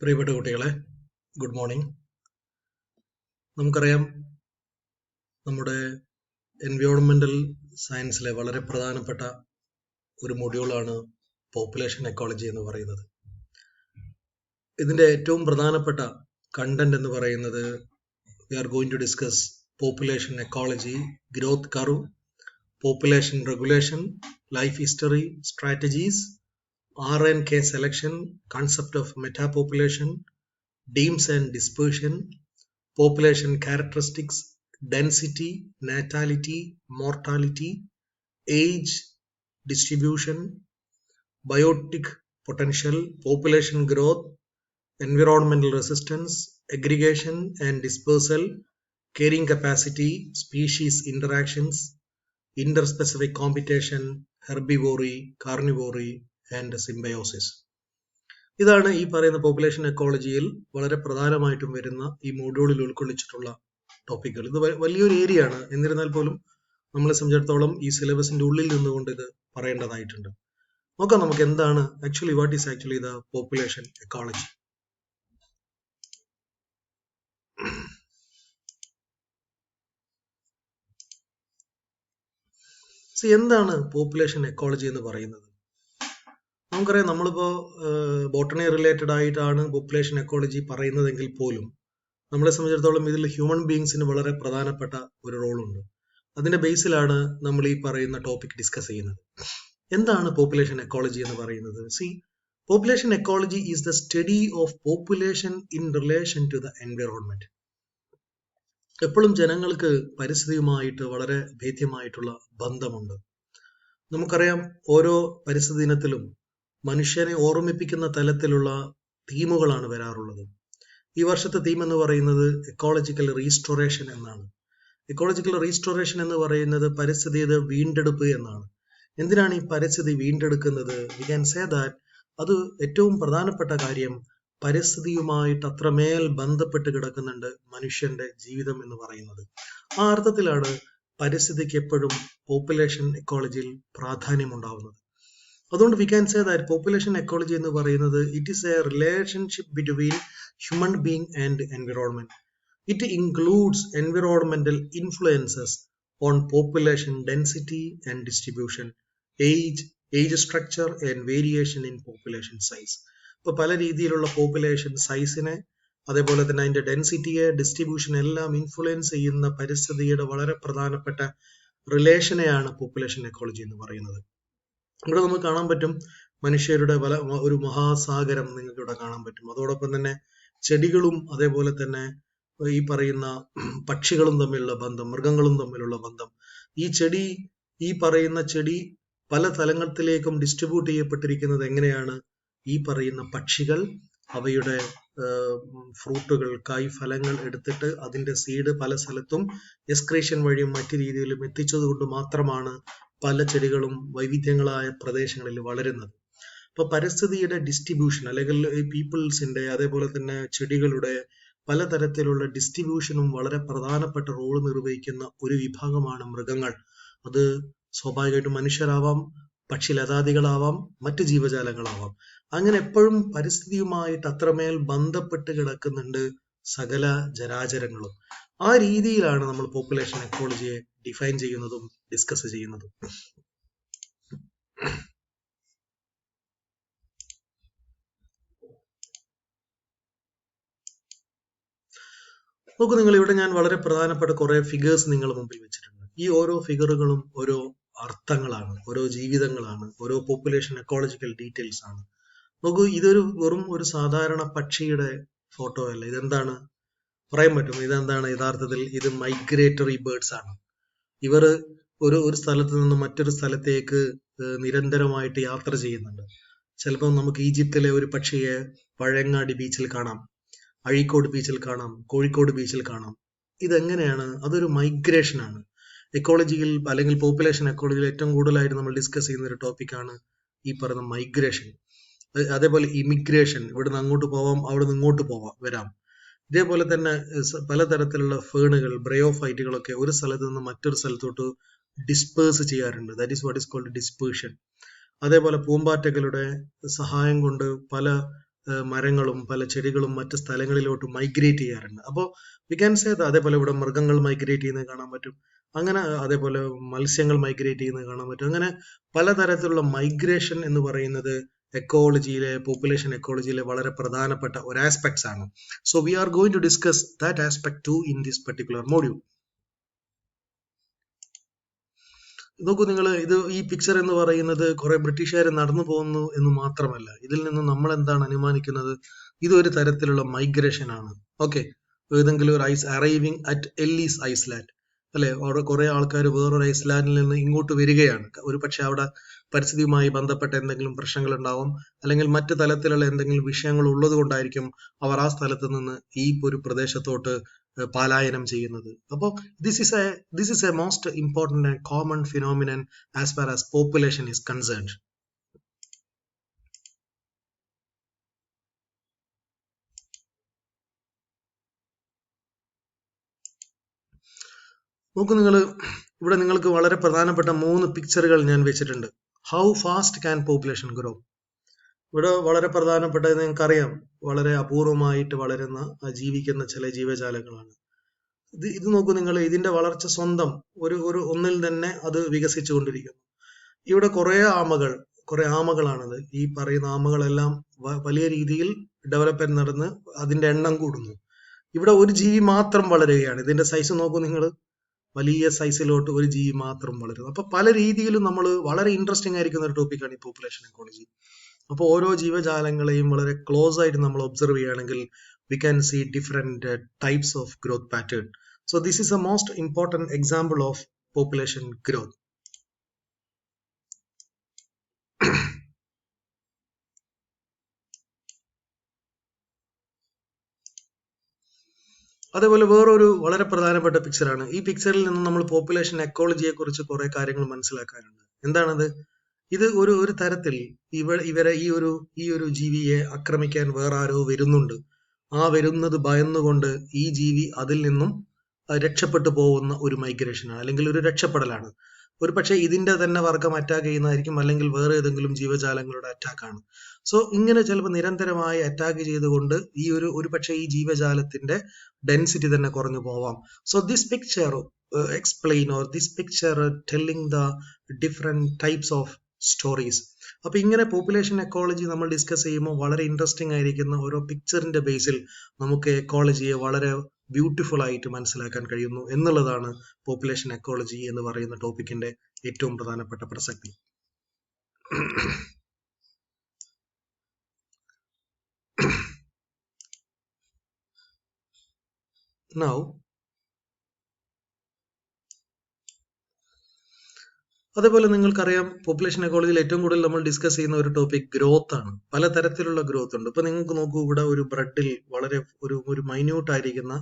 പ്രിയപ്പെട്ട കുട്ടികളെ, good morning. നമുക്കറിയാം, നമ്മുടെ എൻവയോൺമെന്റൽ സയൻസിലെ വളരെ പ്രധാനപ്പെട്ട ഒരു മൊഡ്യൂളാണ് പോപ്പുലേഷൻ എക്കോളജി എന്ന് പറയുന്നത്. ഇതിന്റെ ഏറ്റവും പ്രധാനപ്പെട്ട കണ്ടന്റ് എന്ന് പറയുന്നത് we are going to discuss population ecology, growth curve, population regulation, life history, strategies, RNK selection, concept of metapopulation, demes and dispersion, population characteristics, density, natality, mortality, age, distribution, biotic potential, population growth, environmental resistance, aggregation and dispersal, carrying capacity, species interactions, interspecific competition, herbivory, carnivory and symbiosis. ഇതാണ് ഈ പറയുന്ന population എക്കോളജിയിൽ വളരെ പ്രധാനമായിട്ടും വരുന്ന ഈ മോഡ്യൂളിൽ ഉൾക്കൊള്ളിച്ചിട്ടുള്ള ടോപ്പിക്കുകൾ. ഇത് വലിയൊരു ഏരിയ ആണ്. എന്നിരുന്നാൽ പോലും നമ്മളെ സംബന്ധിച്ചിടത്തോളം ഈ സിലബസിന്റെ ഉള്ളിൽ നിന്നുകൊണ്ട് ഇത് പറയേണ്ടതായിട്ടുണ്ട്. നോക്കാം നമുക്ക് എന്താണ് actually what is actually the population ecology. എന്താണ് പോപ്പുലേഷൻ എക്കോളജി എന്ന് പറയുന്നത്? നമുക്കറിയാം, നമ്മളിപ്പോ ബോട്ടണി റിലേറ്റഡ് ആയിട്ടാണ് പോപ്പുലേഷൻ എക്കോളജി പറയുന്നതെങ്കിൽ പോലും നമ്മളെ സംബന്ധിച്ചിടത്തോളം ഇതിൽ ഹ്യൂമൻ ബീങ്സിന് വളരെ പ്രധാനപ്പെട്ട ഒരു റോളുണ്ട്. അതിന്റെ ബേസിലാണ് നമ്മൾ ഈ പറയുന്ന ടോപ്പിക് ഡിസ്കസ് ചെയ്യുന്നത്. എന്താണ് പോപ്പുലേഷൻ എക്കോളജി എന്ന് പറയുന്നത്? Population ecology is the study of population in relation to the environment. എപ്പോഴും ജനങ്ങൾക്ക് പരിസ്ഥിതിയുമായിട്ട് വളരെ ഭേദ്യമായിട്ടുള്ള ബന്ധമുണ്ട്. നമുക്കറിയാം, ഓരോ പരിസ്ഥിതി ദിനത്തിലും മനുഷ്യനെ ഓർമ്മിപ്പിക്കുന്ന തലത്തിലുള്ള തീമുകളാണ് വരാറുള്ളത്. ഈ വർഷത്തെ തീം എന്ന് പറയുന്നത് എക്കോളജിക്കൽ റീസ്റ്റോറേഷൻ എന്നാണ്. എക്കോളജിക്കൽ റീസ്റ്റോറേഷൻ എന്ന് പറയുന്നത് പരിസ്ഥിതിയുടെ വീണ്ടെടുപ്പ് എന്നാണ്. എന്തിനാണ് ഈ പരിസ്ഥിതി വീണ്ടെടുക്കുന്നത്? വി ക്യാൻ സേ ദാറ്റ് അത് ഏറ്റവും പ്രധാനപ്പെട്ട കാര്യം പരിസ്ഥിതിയുമായിട്ട് അത്രമേൽ ബന്ധപ്പെട്ട് കിടക്കുന്നുണ്ട് മനുഷ്യന്റെ ജീവിതം എന്ന് പറയുന്നത്. ആ അർത്ഥത്തിലാണ് പരിസ്ഥിതിക്ക് എപ്പോഴും പോപ്പുലേഷൻ എക്കോളജിയിൽ പ്രാധാന്യം ഉണ്ടാവുന്നത്. അതുകൊണ്ട് we can say that population ecology എന്ന് പറയുന്നത് it is A relationship between human being and environment. It includes environmental influences on population density and distribution, age structure and variation in population size. ഇപ്പൊ പല രീതിയിലുള്ള population സൈസിനെ, അതേപോലെ തന്നെ അതിന്റെ ഡെൻസിറ്റിയെ, distribution എല്ലാം influence ചെയ്യുന്ന പരിസ്ഥിതിയുടെ വളരെ പ്രധാനപ്പെട്ട റിലേഷനെയാണ് പോപ്പുലേഷൻ എക്കോളജി എന്ന് പറയുന്നത്. ഇവിടെ നമുക്ക് കാണാൻ പറ്റും മനുഷ്യരുടെ ഒരു മഹാസാഗരം നിങ്ങൾക്ക് ഇവിടെ കാണാൻ പറ്റും. അതോടൊപ്പം തന്നെ ചെടികളും അതേപോലെ തന്നെ ഈ പറയുന്ന പക്ഷികളും തമ്മിലുള്ള ബന്ധം, മൃഗങ്ങളും തമ്മിലുള്ള ബന്ധം. ഈ പറയുന്ന ചെടി പല തലങ്ങളിലേക്കും ഡിസ്ട്രിബ്യൂട്ട് ചെയ്യപ്പെട്ടിരിക്കുന്നത് എങ്ങനെയാണ്? ഈ പറയുന്ന പക്ഷികൾ അവയുടെ ഫ്രൂട്ടുകൾ, കായ്ഫലങ്ങൾ എടുത്തിട്ട് അതിന്റെ സീഡ് പല സ്ഥലത്തും എക്സ്ക്രീഷൻ വഴിയും മറ്റു രീതിയിലും എത്തിച്ചതുകൊണ്ട് മാത്രമാണ് പല ചെടികളും വൈവിധ്യങ്ങളായ പ്രദേശങ്ങളിൽ വളരുന്നത്. അപ്പൊ പരിസ്ഥിതിയുടെ ഡിസ്ട്രിബ്യൂഷൻ അല്ലെങ്കിൽ പീപ്പിൾസിന്റെ, അതേപോലെ തന്നെ ചെടികളുടെ പലതരത്തിലുള്ള ഡിസ്ട്രിബ്യൂഷനും വളരെ പ്രധാനപ്പെട്ട റോൾ നിർവഹിക്കുന്ന ഒരു വിഭാഗമാണ് മൃഗങ്ങൾ. അത് സ്വാഭാവികമായിട്ടും മനുഷ്യരാവാം, പക്ഷിലതാദികളാവാം, മറ്റ് ജീവജാലങ്ങളാവാം. അങ്ങനെ എപ്പോഴും പരിസ്ഥിതിയുമായിട്ട് അത്രമേൽ ബന്ധപ്പെട്ട് കിടക്കുന്നുണ്ട് സകല ജരാചരങ്ങളും. ആ രീതിയിലാണ് നമ്മൾ പോപ്പുലേഷൻ എക്കോളജിയെ ഡിഫൈൻ ചെയ്യുന്നതും ഡിസ്കസ് ചെയ്യുന്നതും. നോക്കൂ നിങ്ങൾ, ഇവിടെ ഞാൻ വളരെ പ്രധാനപ്പെട്ട കുറെ ഫിഗേഴ്സ് നിങ്ങൾ മുമ്പിൽ വെച്ചിട്ടുണ്ട്. ഈ ഓരോ ഫിഗറുകളും ഓരോ അർത്ഥങ്ങളാണ്, ഓരോ ജീവിതങ്ങളാണ്, ഓരോ പോപ്പുലേഷൻ എക്കോളജിക്കൽ ഡീറ്റെയിൽസ് ആണ്. നോക്കൂ, ഇതൊരു വെറും ഒരു സാധാരണ പക്ഷിയുടെ ഫോട്ടോ അല്ല. ഇതെന്താണ് പറയാൻ പറ്റും? ഇതെന്താണ് യഥാർത്ഥത്തിൽ? ഇത് മൈഗ്രേറ്ററി ബേർഡ്സ് ആണ്. ഇവർ ഒരു സ്ഥലത്ത് നിന്ന് മറ്റൊരു സ്ഥലത്തേക്ക് നിരന്തരമായിട്ട് യാത്ര ചെയ്യുന്നുണ്ട്. ചിലപ്പോൾ നമുക്ക് ഈജിപ്തിലെ ഒരു പക്ഷിയെ പഴയങ്ങാടി ബീച്ചിൽ കാണാം, അഴീക്കോട് ബീച്ചിൽ കാണാം, കോഴിക്കോട് ബീച്ചിൽ കാണാം. ഇതെങ്ങനെയാണ്? അതൊരു മൈഗ്രേഷൻ ആണ്. എക്കോളജിയിൽ അല്ലെങ്കിൽ പോപ്പുലേഷൻ എക്കോളജിയിൽ ഏറ്റവും കൂടുതലായിട്ട് നമ്മൾ ഡിസ്കസ് ചെയ്യുന്ന ഒരു ടോപ്പിക്കാണ് ഈ പറയുന്ന മൈഗ്രേഷൻ. അതേപോലെ ഇമിഗ്രേഷൻ, ഇവിടുന്ന് അങ്ങോട്ട് പോവാം, അവിടെ നിന്ന് ഇങ്ങോട്ട് വരാം. ഇതേപോലെ തന്നെ പലതരത്തിലുള്ള ഫേണുകൾ, ബ്രയോഫൈറ്റുകളൊക്കെ ഒരു സ്ഥലത്ത് നിന്ന് മറ്റൊരു സ്ഥലത്തോട്ട് ഡിസ്പേഴ്സ് ചെയ്യാറുണ്ട്. That is what is called dispersion. അതേപോലെ പൂമ്പാറ്റകളുടെ സഹായം കൊണ്ട് പല മരങ്ങളും പല ചെടികളും മറ്റ് സ്ഥലങ്ങളിലോട്ട് മൈഗ്രേറ്റ് ചെയ്യാറുണ്ട്. അപ്പോൾ വി ക്യാൻ സേ അതേപോലെ ഇവിടെ മൃഗങ്ങൾ മൈഗ്രേറ്റ് ചെയ്യുന്നത് കാണാൻ പറ്റും. അങ്ങനെ അതേപോലെ മത്സ്യങ്ങൾ മൈഗ്രേറ്റ് ചെയ്യുന്നത് കാണാൻ പറ്റും. അങ്ങനെ പലതരത്തിലുള്ള മൈഗ്രേഷൻ എന്ന് പറയുന്നത് എക്കോളജിയിലെ പോപ്പുലേഷൻ എക്കോളജിയിലെ വളരെ പ്രധാനപ്പെട്ട ഒരു ആസ്പെക്ട്സ് ആണ്. So we are going to discuss that aspect too in this particular module. നോക്കൂ നിങ്ങൾ, ഈ പിക്ചർ എന്ന് പറയുന്നത് കുറെ ബ്രിട്ടീഷുകാർ നടന്നു പോകുന്നു എന്ന് മാത്രമല്ല, ഇതിൽ നിന്ന് നമ്മൾ എന്താണ് അനുമാനിക്കുന്നത്? ഇതൊരു തരത്തിലുള്ള മൈഗ്രേഷൻ ആണ്. ഓക്കെ, ഏതെങ്കിലും ഒരു അറൈവിങ് അറ്റ് എല്ലീസ് ഐസ്ലാൻഡ് അല്ലെ, അവിടെ കുറെ ആൾക്കാർ വേറൊരു ഐസ്ലാൻഡിൽ നിന്ന് ഇങ്ങോട്ട് വരികയാണ്. ഒരു പക്ഷെ അവിടെ പരിസ്ഥിതിയുമായി ബന്ധപ്പെട്ട എന്തെങ്കിലും പ്രശ്നങ്ങൾ ഉണ്ടാവും, അല്ലെങ്കിൽ മറ്റു തലത്തിലുള്ള എന്തെങ്കിലും വിഷയങ്ങൾ ഉള്ളത് കൊണ്ടായിരിക്കും അവർ ആ സ്ഥലത്ത് നിന്ന് ഈ ഒരു പ്രദേശത്തോട്ട് പലായനം ചെയ്യുന്നത്. അപ്പോൾ this is a most important and common phenomenon as far as population is concerned. നോക്കൂ നിങ്ങൾ, ഇവിടെ നിങ്ങൾക്ക് വളരെ പ്രധാനപ്പെട്ട 3 പിക്ചറുകൾ ഞാൻ വെച്ചിട്ടുണ്ട്. How fast can population grow? ഇവിടെ വളരെ പ്രധാനപ്പെട്ടത് നിങ്ങൾക്കറിയാം, വളരെ അപൂർവമായിട്ട് വളരുന്ന ജീവിക്കുന്ന ചില ജീവജാലങ്ങളാണ്. ഇത് നോക്കൂ നിങ്ങൾ, ഇതിന്റെ വളർച്ച സ്വന്തം ഒന്നിൽ തന്നെ അത് വികസിച്ചുകൊണ്ടിരിക്കുന്നു. ഇവിടെ കുറെ ആമകളാണത്. ഈ പറയുന്ന ആമകളെല്ലാം വലിയ രീതിയിൽ ഡെവലപ്മെന്റ് നടന്ന് അതിന്റെ എണ്ണം കൂടുന്നു. ഇവിടെ ഒരു ജീവി മാത്രം വളരുകയാണ്. ഇതിന്റെ സൈസ് നോക്കൂ നിങ്ങൾ, വലിയ സൈസിലോട്ട് ഒരു ജീവി മാത്രം വളരുന്നു. അപ്പൊ പല രീതിയിലും നമ്മൾ വളരെ ഇൻട്രസ്റ്റിംഗ് ആയിരിക്കുന്ന ഒരു ടോപ്പിക്കാണ് ഈ പോപ്പുലേഷൻ എക്കോളജി. അപ്പോൾ ഓരോ ജീവജാലങ്ങളെയും വളരെ ക്ലോസ് ആയിട്ട് നമ്മൾ ഒബ്സർവ് ചെയ്യുകയാണെങ്കിൽ we can see different types of growth pattern. So this is a most important example of population growth. അതേപോലെ വേറൊരു വളരെ പ്രധാനപ്പെട്ട പിക്ചറാണ്. ഈ പിക്ചറിൽ നിന്ന് നമ്മൾ പോപ്പുലേഷൻ എക്കോളജിയെ കുറിച്ച് കുറെ കാര്യങ്ങൾ മനസ്സിലാക്കാനുണ്ട്. എന്താണത്? ഇത് ഒരു തരത്തിൽ ഇവരെ ഈ ഒരു ജീവിയെ ആക്രമിക്കാൻ വേറെ ആരോ വരുന്നുണ്ട്. ആ വരുന്നത് ഭയന്നുകൊണ്ട് ഈ ജീവി അതിൽ നിന്നും രക്ഷപ്പെട്ടു പോകുന്ന ഒരു മൈഗ്രേഷനാണ്, അല്ലെങ്കിൽ ഒരു രക്ഷപ്പെടലാണ്. ഒരു പക്ഷേ ഇതിന്റെ തന്നെ വർഗം അറ്റാക്ക് ചെയ്യുന്നതായിരിക്കും, അല്ലെങ്കിൽ വേറെ ഏതെങ്കിലും ജീവജാലങ്ങളുടെ അറ്റാക്കാണ്. സോ ഇങ്ങനെ ചിലപ്പോൾ നിരന്തരമായി അറ്റാക്ക് ചെയ്തുകൊണ്ട് ഒരു പക്ഷേ ഈ ജീവജാലത്തിന്റെ ഡെൻസിറ്റി തന്നെ കുറഞ്ഞു പോവാം. So this picture explain or this picture telling the different types of stories. അപ്പൊ ഇങ്ങനെ പോപ്പുലേഷൻ എക്കോളജി നമ്മൾ ഡിസ്കസ് ചെയ്യുമ്പോൾ വളരെ ഇൻട്രസ്റ്റിംഗ് ആയിരിക്കുന്ന ഓരോ പിക്ചറിന്റെ ബേസിൽ നമുക്ക് എക്കോളജിയെ വളരെ ബ്യൂട്ടിഫുൾ ആയിട്ട് മനസ്സിലാക്കാൻ കഴിയുന്നു എന്നുള്ളതാണ് പോപ്പുലേഷൻ എക്കോളജി എന്ന് പറയുന്ന ടോപ്പിക്കിന്റെ ഏറ്റവും പ്രധാനപ്പെട്ട പ്രസക്തി. Now, അതേപോലെ നിങ്ങൾക്കറിയാം, പോപ്പുലേഷൻ എക്കോളജിയിൽ ഏറ്റവും കൂടുതൽ നമ്മൾ ഡിസ്കസ് ചെയ്യുന്ന ഒരു ടോപ്പിക് ഗ്രോത്ത് ആണ്. പലതരത്തിലുള്ള ഗ്രോത്ത് ഉണ്ട്. ഇപ്പൊ നിങ്ങൾക്ക് നോക്കൂ, ഇവിടെ ഒരു ബ്രെഡിൽ വളരെ ഒരു മൈന്യൂട്ട് ആയിരിക്കുന്ന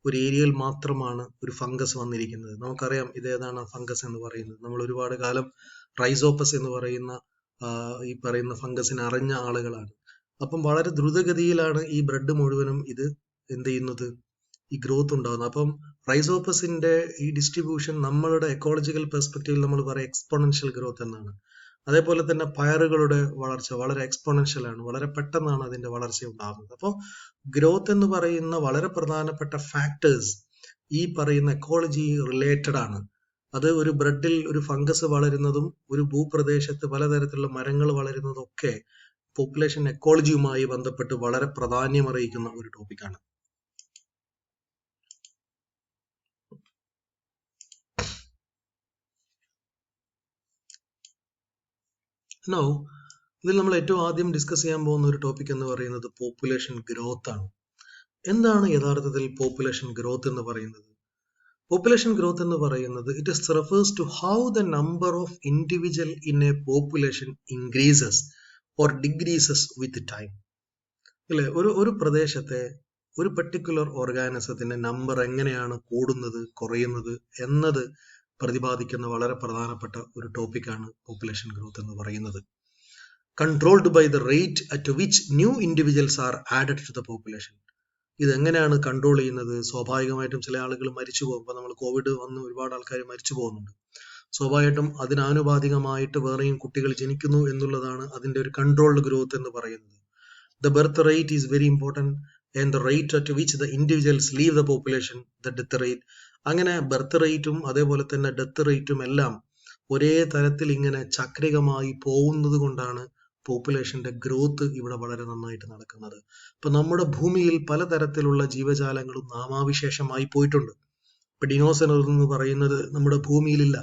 ഒരു ഏരിയയിൽ മാത്രമാണ് ഒരു ഫംഗസ് വന്നിരിക്കുന്നത്. നമുക്കറിയാം ഇതേതാണ് ഫംഗസ് എന്ന് പറയുന്നത്. നമ്മൾ ഒരുപാട് കാലം റൈസോപ്പസ് എന്ന് പറയുന്ന ഈ പറയുന്ന ഫംഗസിനെ അറിഞ്ഞ ആളുകളാണ്. അപ്പം വളരെ ദ്രുതഗതിയിലാണ് ഈ ബ്രെഡ് മുഴുവനും ഇത് എന്ത് ചെയ്യുന്നത്, ഈ ഗ്രോത്ത് ഉണ്ടാകുന്നത്. അപ്പം റൈസോപ്പസിന്റെ ഈ ഡിസ്ട്രിബ്യൂഷൻ നമ്മളുടെ എക്കോളജിക്കൽ പെർസ്പെക്റ്റീവിൽ നമ്മൾ പറയാം എക്സ്പോണൻഷ്യൽ ഗ്രോത്ത് എന്നാണ്. അതേപോലെ തന്നെ പയറുകളുടെ വളർച്ച വളരെ എക്സ്പോണൻഷ്യൽ ആണ്, വളരെ പെട്ടെന്നാണ് അതിന്റെ വളർച്ച ഉണ്ടാകുന്നത്. അപ്പോൾ ഗ്രോത്ത് എന്ന് പറയുന്ന വളരെ പ്രധാനപ്പെട്ട ഫാക്ടേഴ്സ് ഈ പറയുന്ന എക്കോളജി റിലേറ്റഡ് ആണ്. അത് ഒരു ബ്രെഡിൽ ഒരു ഫംഗസ് വളരുന്നതും ഒരു ഭൂപ്രദേശത്ത് പലതരത്തിലുള്ള മരങ്ങൾ വളരുന്നതും ഒക്കെ പോപ്പുലേഷൻ എക്കോളജിയുമായി ബന്ധപ്പെട്ട് വളരെ പ്രാധാന്യം അറിയിക്കുന്ന ഒരു ടോപ്പിക്കാണ്. നോ, ഇതിൽ നമ്മൾ ഏറ്റവും ആദ്യം ഡിസ്കസ് ചെയ്യാൻ പോകുന്ന ഒരു ടോപ്പിക് എന്ന് പറയുന്നത് പോപ്പുലേഷൻ ഗ്രോത്ത് ആണ്. എന്താണ് യഥാർത്ഥത്തിൽ പോപ്പുലേഷൻ ഗ്രോത്ത് എന്ന് പറയുന്നത്? പോപ്പുലേഷൻ ഗ്രോത്ത് എന്ന് പറയുന്നത് it refers to how the number of individual in a population increases or decreases with time. അല്ലെ, ഒരു പ്രദേശത്തെ ഒരു പെർട്ടിക്കുലർ ഓർഗാനിസത്തിന്റെ നമ്പർ എങ്ങനെയാണ് കൂടുന്നത് കുറയുന്നത് എന്നത് പ്രതിപാദിക്കുന്ന വളരെ പ്രധാനപ്പെട്ട ഒരു ടോപ്പിക്കാണ് പോപ്പുലേഷൻ ഗ്രോത്ത് എന്ന് പറയുന്നത്. Controlled by the rate at which new individuals are added to the population. ഇതെങ്ങനെയാണ് കൺട്രോൾ ചെയ്യുന്നത്? സ്വാഭാവികമായിട്ടും ചില ആളുകൾ മരിച്ചു പോകും. ഇപ്പൊ നമ്മൾ കോവിഡ് വന്ന് ഒരുപാട് ആൾക്കാർ മരിച്ചു പോകുന്നുണ്ട്. സ്വാഭാവികമായിട്ടും അതിനാനുപാതികമായിട്ട് വേറെയും കുട്ടികൾ ജനിക്കുന്നു എന്നുള്ളതാണ് അതിന്റെ ഒരു കൺട്രോൾഡ് ഗ്രോത്ത് എന്ന് പറയുന്നത്. The birth rate is very important, and the rate at which the individuals leave the population, the death rate. അങ്ങനെ ബർത്ത് റേറ്റും അതേപോലെ തന്നെ ഡെത്ത് റേറ്റും എല്ലാം ഒരേ തരത്തിൽ ഇങ്ങനെ ചക്രികമായി പോകുന്നത് കൊണ്ടാണ് പോപ്പുലേഷന്റെ ഗ്രോത്ത് ഇവിടെ വളരെ നന്നായിട്ട് നടക്കുന്നത്. ഇപ്പൊ നമ്മുടെ ഭൂമിയിൽ പലതരത്തിലുള്ള ജീവജാലങ്ങളും നാമാവിശേഷമായി പോയിട്ടുണ്ട്. ഇപ്പൊ ഡിനോസറർ എന്ന് പറയുന്നത് നമ്മുടെ ഭൂമിയിലില്ല.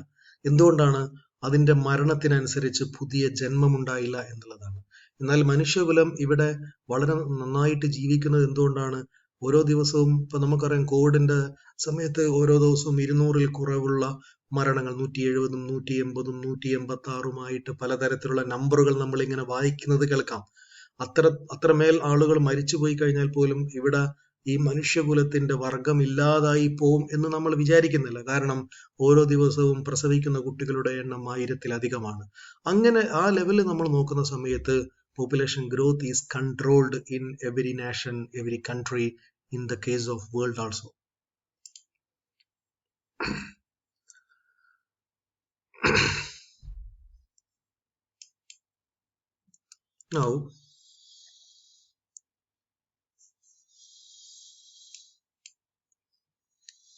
എന്തുകൊണ്ടാണ്? അതിന്റെ മരണത്തിനനുസരിച്ച് പുതിയ ജന്മമുണ്ടായില്ല എന്നുള്ളതാണ്. എന്നാൽ മനുഷ്യകുലം ഇവിടെ വളരെ നന്നായിട്ട് ജീവിക്കുന്നത് എന്തുകൊണ്ടാണ്? ഓരോ ദിവസവും ഇപ്പൊ നമുക്കറിയാം, കോവിഡിന്റെ സമയത്ത് ഓരോ ദിവസവും 200-ൽ കുറവുള്ള മരണങ്ങൾ, 170-ഉം 180-ഉം 186-ഉമായിട്ട് പലതരത്തിലുള്ള നമ്പറുകൾ നമ്മൾ ഇങ്ങനെ വായിക്കുന്നത് കേൾക്കാം. അത്രമേൽ ആളുകൾ മരിച്ചുപോയി കഴിഞ്ഞാൽ പോലും ഇവിടെ ഈ മനുഷ്യകുലത്തിന്റെ വർഗം ഇല്ലാതായി പോവും എന്ന് നമ്മൾ വിചാരിക്കുന്നില്ല. കാരണം ഓരോ ദിവസവും പ്രസവിക്കുന്ന കുട്ടികളുടെ എണ്ണം 1000-ലധികമാണ്. അങ്ങനെ ആ ലെവലിൽ നമ്മൾ നോക്കുന്ന സമയത്ത് population growth is controlled in every nation, every country, in the case of world also. Now,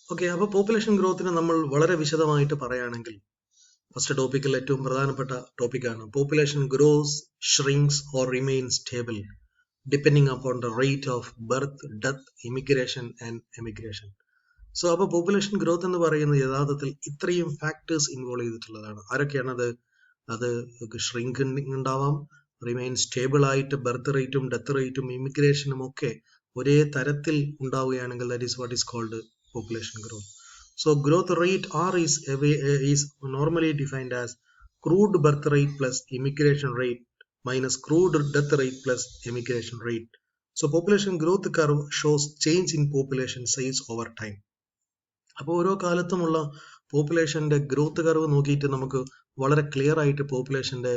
okay, അപ്പോൾ പോപ്പുലേഷൻ ഗ്രോത്തിനെ നമ്മൾ വളരെ വിശദമായിട്ട് പറയുകയാണെങ്കിൽ, ഫസ്റ്റ് ടോപ്പിക്കിൽ ഏറ്റവും പ്രധാനപ്പെട്ട ടോപ്പിക്കാണ് population grows, shrinks or remains stable depending upon the rate of birth, death, immigration and emigration. So അപ്പോൾ പോപ്പുലേഷൻ ഗ്രോത്ത് എന്ന് പറയുന്നത് യഥാർത്ഥത്തിൽ ഇത്രയും ഫാക്ടേഴ്സ് ഇൻവോൾവ് ചെയ്തിട്ടുള്ളതാണ്. ആരൊക്കെയാണത്? അത് ഷ്രിങ്ക് ഉണ്ടാവാം, റിമെയിൻ സ്റ്റേബിൾ ആയിട്ട് ബർത്ത് റേറ്റും ഡെത്ത് റേറ്റും ഇമിഗ്രേഷനും ഒക്കെ ഒരേ തരത്തിൽ ഉണ്ടാവുകയാണെങ്കിൽ that is what is called population growth. So growth rate R is normally defined as crude birth rate plus immigration rate minus crude death rate plus immigration rate. So population growth curve shows change in population size over time. അപ്പോൾ ഓരോ കാലത്തുമുള്ള പോപ്പുലേഷന്റെ growth curve നോക്കിയിട്ട് നമുക്ക് വളരെ clear ആയിട്ട് പോപ്പുലേഷന്റെ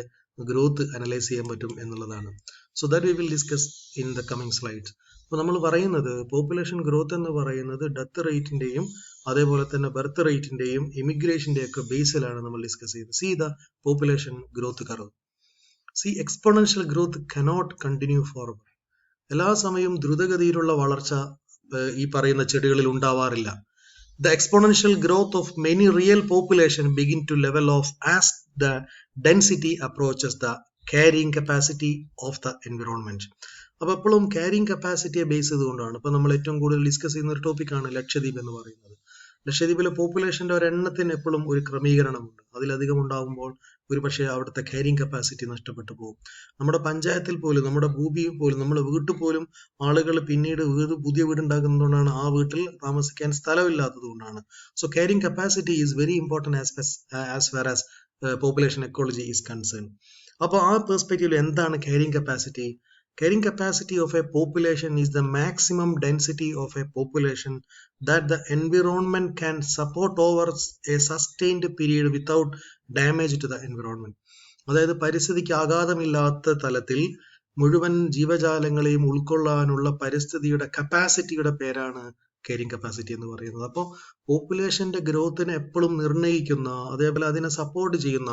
growth analyse ചെയ്യാൻ പറ്റും എന്നുള്ളതാണ്. So that we will discuss in the coming slides. അപ്പോൾ നമ്മൾ പറയുന്നത് പോപ്പുലേഷൻ ഗ്രോത്ത് എന്ന് പറയുന്നത് ഡെത്ത് റേറ്റിന്റെയും അതേപോലെ തന്നെ ബർത്ത് റേറ്റിന്റെയും ഇമിഗ്രേഷന്റെയും ഒക്കെ ബേസിലാണ് നമ്മൾ ഡിസ്കസ് ചെയ്തത്. C the population growth curve. C exponential growth cannot continue forward. എല്ലാ സമയവും ദ്രുതഗതിയിലുള്ള വളർച്ച ഈ പറയുന്ന ചെടികളിൽ ഉണ്ടാവാറില്ല. The exponential growth of many real population begin to level off as the density approaches the carrying capacity of the environment. അപ്പോൾ എപ്പോഴും ക്യാരിങ് കപ്പാസിറ്റിയെ ബേസ് ചെയ്തുകൊണ്ടാണ്. ഇപ്പൊ നമ്മൾ ഏറ്റവും കൂടുതൽ ഡിസ്കസ് ചെയ്യുന്ന ഒരു ടോപ്പിക്കാണ് ലക്ഷദ്വീപ് എന്ന് പറയുന്നത്. ലക്ഷദ്വീപിലെ പോപ്പുലേഷന്റെ ഒരെണ്ണത്തിന് എപ്പോഴും ഒരു ക്രമീകരണമുണ്ട്. അതിലധികം ഉണ്ടാകുമ്പോൾ ഒരു പക്ഷേ അവിടുത്തെ ക്യാരിങ് കപ്പാസിറ്റി നഷ്ടപ്പെട്ടു പോകും. നമ്മുടെ പഞ്ചായത്തിൽ പോലും, നമ്മുടെ ഭൂമിയിൽ പോലും, നമ്മുടെ വീട്ടിൽ പോലും ആളുകൾ പിന്നീട് പുതിയ വീടുണ്ടാക്കുന്നതുകൊണ്ടാണ് ആ വീട്ടിൽ താമസിക്കാൻ സ്ഥലമില്ലാത്തത് കൊണ്ടാണ്. So carrying capacity is very important as far as population ecology is concern. അപ്പോൾ ആ പെർസ്പെക്റ്റീവിൽ എന്താണ് carrying capacity? Carrying capacity of a population is the maximum density of a population that the environment can support over a sustained period without damage to the environment. അതായത് പരിസ്ഥിതിക്ക് ആഘാതമില്ലാത്ത തലത്തിൽ മുഴുവൻ ജീവജാലങ്ങളെയും ഉൾക്കൊള്ളാനുള്ള പരിസ്ഥിതിയുടെ കപ്പാസിറ്റിയുടെ പേരാണ് carrying capacity എന്ന് പറയുന്നത്. അപ്പോൾ പോപ്പുലേഷന്റെ ഗ്രോത്തിനെ എപ്പോഴും നിർണ്ണയിക്കുന്ന, അതേപോലെ അതിനെ സപ്പോർട്ട് ചെയ്യുന്ന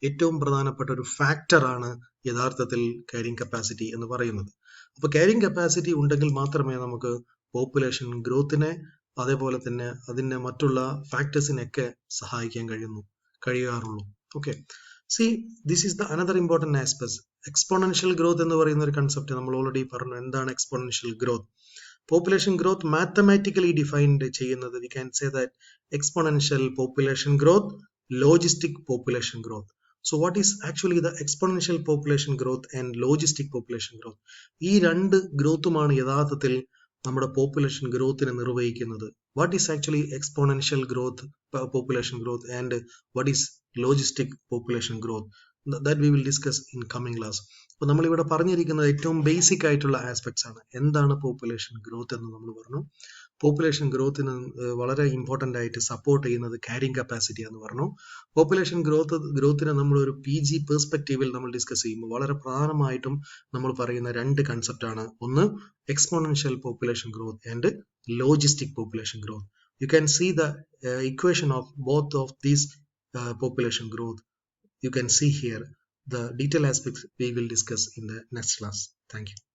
ഏറ്റവും പ്രധാനപ്പെട്ട ഒരു ഫാക്ടറാണ് യഥാർത്ഥത്തിൽ ക്യാരിങ് കപ്പാസിറ്റി എന്ന് പറയുന്നത്. അപ്പോൾ ക്യാരിങ് കപ്പാസിറ്റി ഉണ്ടെങ്കിൽ മാത്രമേ നമുക്ക് പോപ്പുലേഷൻ ഗ്രോത്തിനെ അതേപോലെ തന്നെ അതിന്റെ മറ്റുള്ള ഫാക്ടേഴ്സിനെയൊക്കെ സഹായിക്കാൻ കഴിയാറുള്ളൂ. Okay, see this is the another important aspect. Exponential growth എന്ന് പറയുന്ന ഒരു കൺസെപ്റ്റ് നമ്മൾ ഓൾറെഡി പറഞ്ഞു. എന്താണ് exponential growth? Population growth mathematically defined ചെയ്യുന്നത്, we can say that exponential population growth, logistic population growth. So what is actually the exponential population growth and logistic population growth? ഈ രണ്ട് ഗ്രോത്തുമാണ് യഥാർത്ഥത്തിൽ നമ്മുടെ പോപ്പുലേഷൻ ഗ്രോത്തിനെ നിർവഹിക്കുന്നത്. What is actually exponential growth, population growth, and what is logistic population growth? That we will discuss in coming class. അപ്പോൾ നമ്മളിവിടെ പറഞ്ഞിരിക്കുന്നത് ഏറ്റവും basic ആയിട്ടുള്ള ആസ്പെക്ട്സ് ആണ്. എന്താണ് പോപ്പുലേഷൻ ഗ്രോത്ത് എന്ന് നമ്മൾ പറഞ്ഞു. പോപ്പുലേഷൻ ഗ്രോത്തിന് വളരെ ഇമ്പോർട്ടൻ്റ് ആയിട്ട് സപ്പോർട്ട് ചെയ്യുന്നത് ക്യാരിങ് കപ്പാസിറ്റി എന്ന് പറഞ്ഞു. പോപ്പുലേഷൻ ഗ്രോത്തിനെ നമ്മൾ ഒരു PG പെർസ്പെക്റ്റീവിൽ നമ്മൾ ഡിസ്കസ് ചെയ്യുമ്പോൾ വളരെ പ്രധാനമായിട്ടും നമ്മൾ പറയുന്ന രണ്ട് കൺസെപ്റ്റ് ആണ്. ഒന്ന് exponential population growth and logistic population growth. You can see the equation of both of these population growth. You can see here the detailed aspects we will discuss in the next class. Thank you.